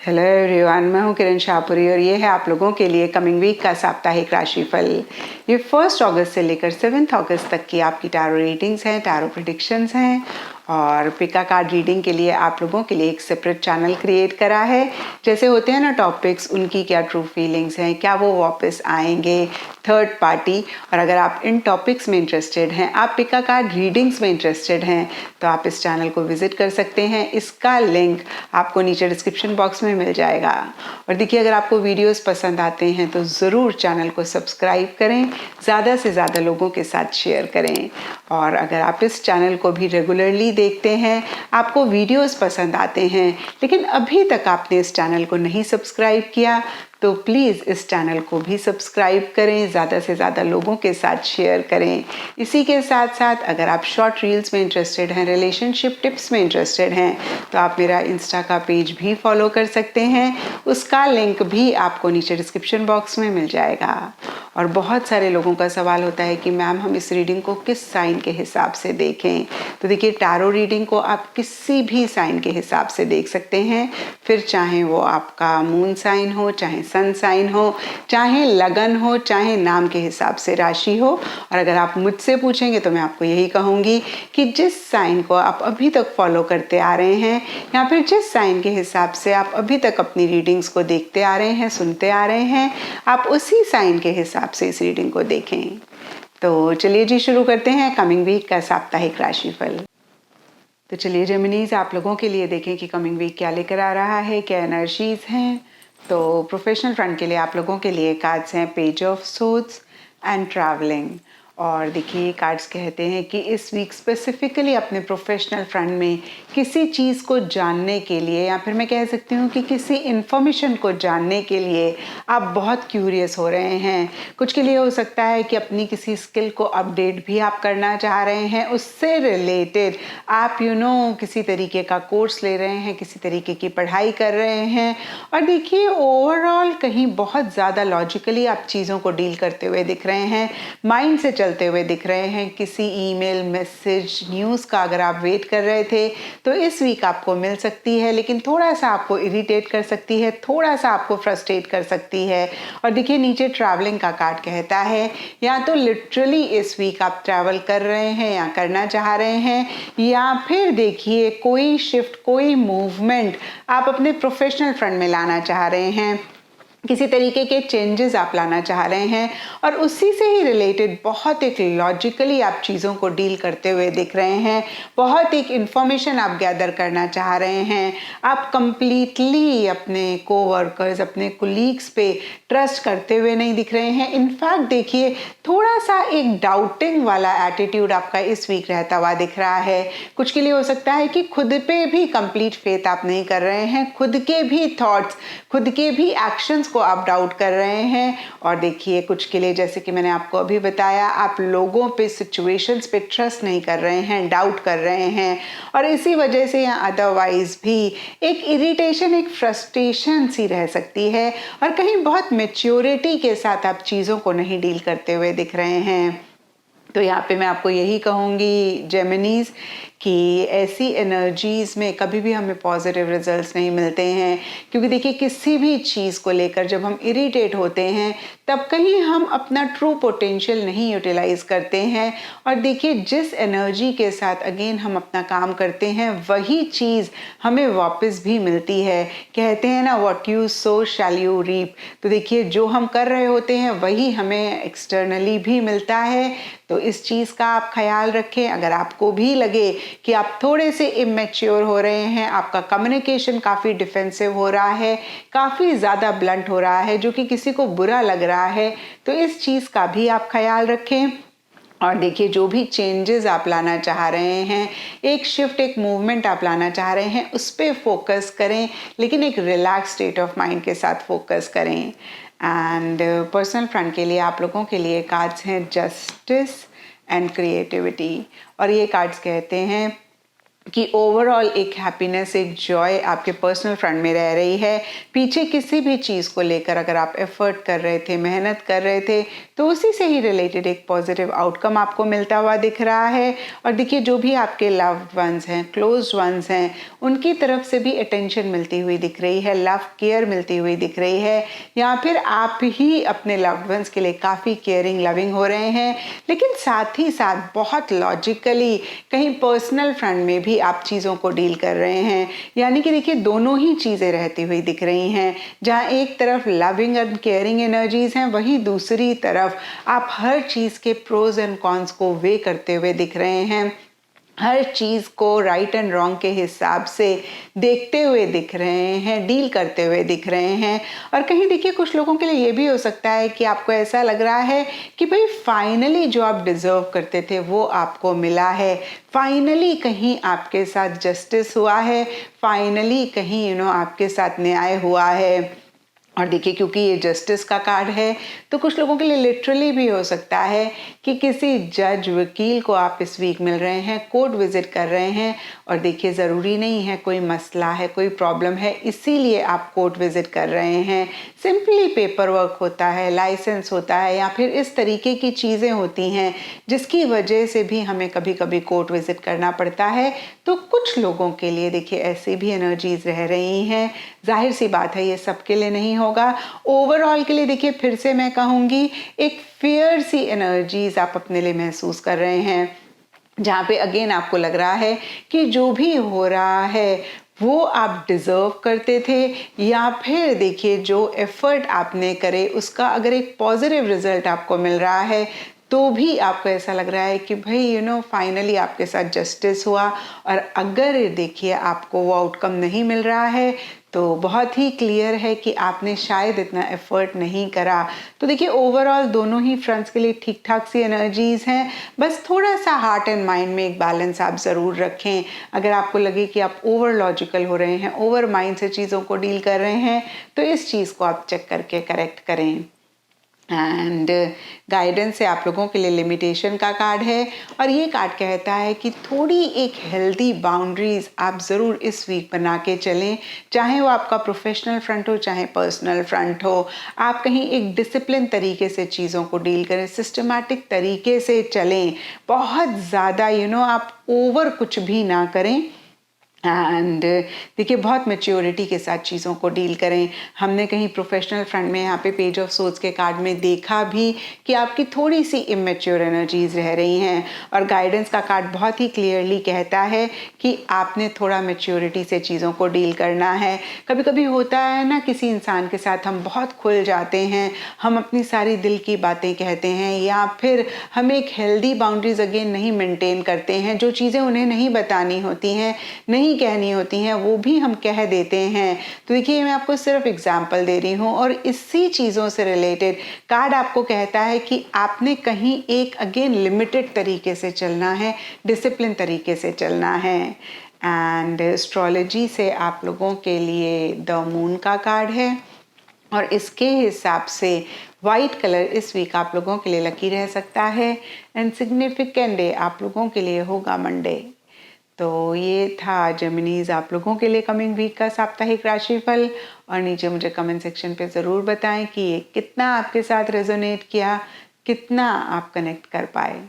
Hello everyone, मैं हूं किरण शाहपुरी और ये है आप लोगों के लिए कमिंग वीक का साप्ताहिक राशिफल। ये 1 अगस्त से लेकर 7 अगस्त तक की आपकी टैरो रीडिंग्स हैं, टैरो प्रेडिक्शंस हैं। और पिका कार्ड रीडिंग के लिए आप लोगों के लिए एक सेपरेट चैनल क्रिएट करा है। जैसे होते हैं ना टॉपिक्स, उनकी क्या ट्रू फीलिंग्स हैं, क्या वो वापस आएंगे, थर्ड पार्टी। और अगर आप इन टॉपिक्स में इंटरेस्टेड हैं, आप पिका कार्ड रीडिंग्स में इंटरेस्टेड हैं, तो आप इस चैनल को विजिट कर सकते हैं। इसका लिंक आपको नीचे डिस्क्रिप्शन बॉक्स में मिल जाएगा। और देखिए, अगर आपको वीडियोस पसंद आते हैं तो ज़रूर चैनल को सब्सक्राइब करें, ज़्यादा से ज़्यादा लोगों के साथ शेयर करें। और अगर आप इस चैनल को भी रेगुलरली देखते हैं, आपको वीडियोस पसंद आते हैं, लेकिन अभी तक आपने इस चैनल को नहीं सब्सक्राइब किया, तो प्लीज़ इस चैनल को भी सब्सक्राइब करें, ज़्यादा से ज़्यादा लोगों के साथ शेयर करें। इसी के साथ साथ अगर आप शॉर्ट रील्स में इंटरेस्टेड हैं, रिलेशनशिप टिप्स में इंटरेस्टेड हैं, तो आप मेरा इंस्टा का पेज भी फॉलो कर सकते हैं। उसका लिंक भी आपको नीचे डिस्क्रिप्शन बॉक्स में मिल जाएगा। और बहुत सारे लोगों का सवाल होता है कि मैम, हम इस रीडिंग को किस साइन के हिसाब से देखें। तो देखिए, टैरो रीडिंग को आप किसी भी साइन के हिसाब से देख सकते हैं, फिर चाहे वो आपका मून साइन हो, चाहे सन साइन हो, चाहे लगन हो, चाहे नाम के हिसाब से राशि हो। और अगर आप मुझसे पूछेंगे तो मैं आपको यही कहूँगी कि जिस साइन को आप अभी तक फॉलो करते आ रहे हैं, या फिर जिस साइन के हिसाब से आप अभी तक अपनी रीडिंग्स को देखते आ रहे हैं, सुनते आ रहे हैं, आप उसी साइन के हिसाब से इस रीडिंग को देखें। तो चलिए जी, शुरू करते हैं कमिंग वीक का साप्ताहिक राशिफल। तो चलिए जेमिनीज, आप लोगों के लिए देखें कि कमिंग वीक क्या लेकर आ रहा है, क्या एनर्जीज हैं। तो प्रोफेशनल फ्रंट के लिए आप लोगों के लिए कार्ड्स हैं page of swords and travelling. और देखिए, कार्ड्स कहते हैं कि इस वीक स्पेसिफिकली अपने प्रोफेशनल फ्रंट में किसी चीज़ को जानने के लिए, या फिर मैं कह सकती हूँ कि किसी इन्फॉर्मेशन को जानने के लिए आप बहुत क्यूरियस हो रहे हैं। कुछ के लिए हो सकता है कि अपनी किसी स्किल को अपडेट भी आप करना चाह रहे हैं, उससे रिलेटेड आप किसी तरीके का कोर्स ले रहे हैं, किसी तरीके की पढ़ाई कर रहे हैं। और देखिए, ओवरऑल कहीं बहुत ज़्यादा लॉजिकली आप चीज़ों को डील करते हुए दिख रहे हैं, माइंड से चलते हुए दिख रहे हैं। किसी ईमेल, मैसेज, न्यूज़ का अगर आप वेट कर रहे थे तो इस वीक आपको मिल सकती है, लेकिन थोड़ा सा आपको इरिटेट कर सकती है, थोड़ा सा आपको फ्रस्ट्रेट कर सकती है। और देखिए, नीचे ट्रैवलिंग का कार्ड कहता है या तो लिटरली इस वीक आप ट्रैवल कर रहे हैं या करना चाह रहे हैं, या फिर देखिए कोई शिफ्ट, कोई मूवमेंट आप अपने प्रोफेशनल फ्रंट में लाना चाह रहे हैं, किसी तरीके के चेंजेस आप लाना चाह रहे हैं। और उसी से ही रिलेटेड बहुत एक लॉजिकली आप चीज़ों को डील करते हुए दिख रहे हैं, बहुत एक इन्फॉर्मेशन आप गैदर करना चाह रहे हैं। आप कंप्लीटली अपने कोवर्कर्स, अपने कुलीग्स पे ट्रस्ट करते हुए नहीं दिख रहे हैं। इनफैक्ट देखिए, थोड़ा सा एक डाउटिंग वाला एटीट्यूड आपका इस वीक रहता हुआ दिख रहा है। कुछ के लिए हो सकता है कि खुद पे भी कंप्लीट फेथ आप नहीं कर रहे हैं, खुद के भी थॉट्स, खुद के भी एक्शंस को आप डाउट कर रहे हैं। और देखिए, कुछ के लिए, जैसे कि मैंने आपको अभी बताया, आप लोगों पे, सिचुएशंस पे ट्रस्ट नहीं कर रहे हैं, डाउट कर रहे हैं। और इसी वजह से या अदरवाइज भी एक इरिटेशन, एक फ्रस्ट्रेशन सी रह सकती है, और कहीं बहुत मैच्योरिटी के साथ आप चीज़ों को नहीं डील करते हुए दिख रहे हैं। तो यहाँ पे मैं आपको यही कहूँगी जेमिनीज कि ऐसी एनर्जीज में कभी भी हमें पॉजिटिव रिजल्ट्स नहीं मिलते हैं। क्योंकि देखिए, किसी भी चीज़ को लेकर जब हम इरिटेट होते हैं, तब कहीं हम अपना ट्रू पोटेंशियल नहीं यूटिलाइज करते हैं। और देखिए, जिस एनर्जी के साथ अगेन हम अपना काम करते हैं, वही चीज़ हमें वापस भी मिलती है। कहते हैं ना, what you sow shall you reap. तो देखिए, जो हम कर रहे होते हैं वही हमें एक्सटर्नली भी मिलता है। तो इस चीज़ का आप ख्याल रखें। अगर आपको भी लगे कि आप थोड़े से इमेच्योर हो रहे हैं, आपका कम्युनिकेशन काफ़ी डिफेंसिव हो रहा है, काफ़ी ज़्यादा ब्लंट हो रहा है, जो कि किसी को बुरा लग रहा है, तो इस चीज़ का भी आप ख्याल रखें। और देखिए, जो भी चेंजेस आप लाना चाह रहे हैं, एक शिफ्ट, एक मूवमेंट आप लाना चाह रहे हैं, उस पर फोकस करें, लेकिन एक रिलैक्स स्टेट ऑफ माइंड के साथ फोकस करें। एंड पर्सनल फ्रंट के लिए आप लोगों के लिए कार्ड्स हैं जस्टिस एंड क्रिएटिविटी। और ये कार्ड्स कहते हैं कि ओवरऑल एक हैप्पीनेस, एक जॉय आपके पर्सनल फ्रंट में रह रही है। पीछे किसी भी चीज़ को लेकर अगर आप एफर्ट कर रहे थे, मेहनत कर रहे थे, तो उसी से ही रिलेटेड एक पॉजिटिव आउटकम आपको मिलता हुआ दिख रहा है। और देखिए जो भी आपके लव्ड वंस हैं, क्लोज वंस हैं, उनकी तरफ से भी अटेंशन मिलती हुई दिख रही है, लव केयर मिलती हुई दिख रही है, या फिर आप ही अपने लव्ड वंस के लिए काफ़ी केयरिंग, लविंग हो रहे हैं। लेकिन साथ ही साथ बहुत लॉजिकली कहीं पर्सनल फ्रंट में भी आप चीज़ों को डील कर रहे हैं। यानी कि देखिए दोनों ही चीज़ें रहती हुई दिख रही हैं। जहाँ एक तरफ लविंग एंड केयरिंग एनर्जीज हैं, वहीं दूसरी तरफ आप हर चीज़ के प्रोज एंड कॉन्स को वे करते हुए दिख रहे हैं। हर चीज़ को राइट एंड रॉन्ग के हिसाब से देखते हुए दिख रहे हैं, डील करते हुए दिख रहे हैं। और कहीं देखिए कुछ लोगों के लिए ये भी हो सकता है कि आपको ऐसा लग रहा है कि भाई फाइनली जो आप डिज़र्व करते थे वो आपको मिला है, फाइनली कहीं आपके साथ जस्टिस हुआ है, फाइनली कहीं आपके साथ न्याय हुआ है। और देखिए क्योंकि ये जस्टिस का कार्ड है तो कुछ लोगों के लिए लिटरली भी हो सकता है कि किसी जज, वकील को आप इस वीक मिल रहे हैं, कोर्ट विजिट कर रहे हैं। और देखिए ज़रूरी नहीं है कोई मसला है, कोई प्रॉब्लम है इसीलिए आप कोर्ट विजिट कर रहे हैं। सिंपली पेपर वर्क होता है, लाइसेंस होता है, या फिर इस तरीके की चीज़ें होती हैं जिसकी वजह से भी हमें कभी कभी कोर्ट विजिट करना पड़ता है। तो कुछ लोगों के लिए देखिए ऐसी भी एनर्जीज रह रही हैं। जाहिर सी बात है ये सबके लिए नहीं होगा। ओवरऑल के लिए देखिए फिर से मैं कहूँगी एक फियर सी एनर्जीज आप अपने लिए महसूस कर रहे हैं, जहाँ पे अगेन आपको लग रहा है कि जो भी हो रहा है वो आप डिज़र्व करते थे, या फिर देखिए जो एफर्ट आपने करे उसका अगर एक पॉजिटिव रिजल्ट आपको मिल रहा है तो भी आपको ऐसा लग रहा है कि भाई फाइनली आपके साथ जस्टिस हुआ। और अगर देखिए आपको वो आउटकम नहीं मिल रहा है तो बहुत ही क्लियर है कि आपने शायद इतना एफर्ट नहीं करा। तो देखिए ओवरऑल दोनों ही फ्रंट्स के लिए ठीक ठाक सी एनर्जीज हैं। बस थोड़ा सा हार्ट एंड माइंड में एक बैलेंस आप ज़रूर रखें। अगर आपको लगे कि आप ओवर लॉजिकल हो रहे हैं, ओवर माइंड से चीज़ों को डील कर रहे हैं, तो इस चीज़ को आप चेक करके करेक्ट करें। एंड गाइडेंस से आप लोगों के लिए लिमिटेशन का कार्ड है, और ये कार्ड कहता है कि थोड़ी एक हेल्दी बाउंड्रीज आप ज़रूर इस वीक बना के चलें, चाहे वो आपका प्रोफेशनल फ्रंट हो चाहे पर्सनल फ्रंट हो। आप कहीं एक डिसिप्लिन तरीके से चीज़ों को डील करें, सिस्टमैटिक तरीके से चलें, बहुत ज़्यादा आप ओवर कुछ भी ना करें। एंड देखिए बहुत मैच्योरिटी के साथ चीज़ों को डील करें। हमने कहीं प्रोफेशनल फ्रंट में यहाँ पे पेज ऑफ सोर्ड्स के कार्ड में देखा भी कि आपकी थोड़ी सी इमेच्योर एनर्जीज रह रही हैं, और गाइडेंस का कार्ड बहुत ही क्लियरली कहता है कि आपने थोड़ा मैच्योरिटी से चीज़ों को डील करना है। कभी कभी होता है ना किसी इंसान के साथ हम बहुत खुल जाते हैं, हम अपनी सारी दिल की बातें कहते हैं, या फिर हम एक हेल्दी बाउंड्रीज अगेन नहीं मेंटेन करते हैं। जो चीज़ें उन्हें नहीं बतानी होती हैं, नहीं कहनी होती हैं, वो भी हम कह देते हैं। तो देखिए मैं आपको सिर्फ एग्जांपल दे रही हूँ, और इसी चीज़ों से रिलेटेड कार्ड आपको कहता है कि आपने कहीं एक अगेन लिमिटेड तरीके से चलना है, डिसिप्लिन तरीके से चलना है। एंड एस्ट्रोलॉजी से आप लोगों के लिए द मून का कार्ड है, और इसके हिसाब से वाइट कलर इस वीक आप लोगों के लिए लकी रह सकता है। एंड सिग्निफिकेंट डे आप लोगों के लिए होगा मंडे। तो ये था जेमिनीज आप लोगों के लिए कमिंग वीक का साप्ताहिक राशिफल। और नीचे मुझे कमेंट सेक्शन पे ज़रूर बताएं कि ये कितना आपके साथ रेजोनेट किया, कितना आप कनेक्ट कर पाए।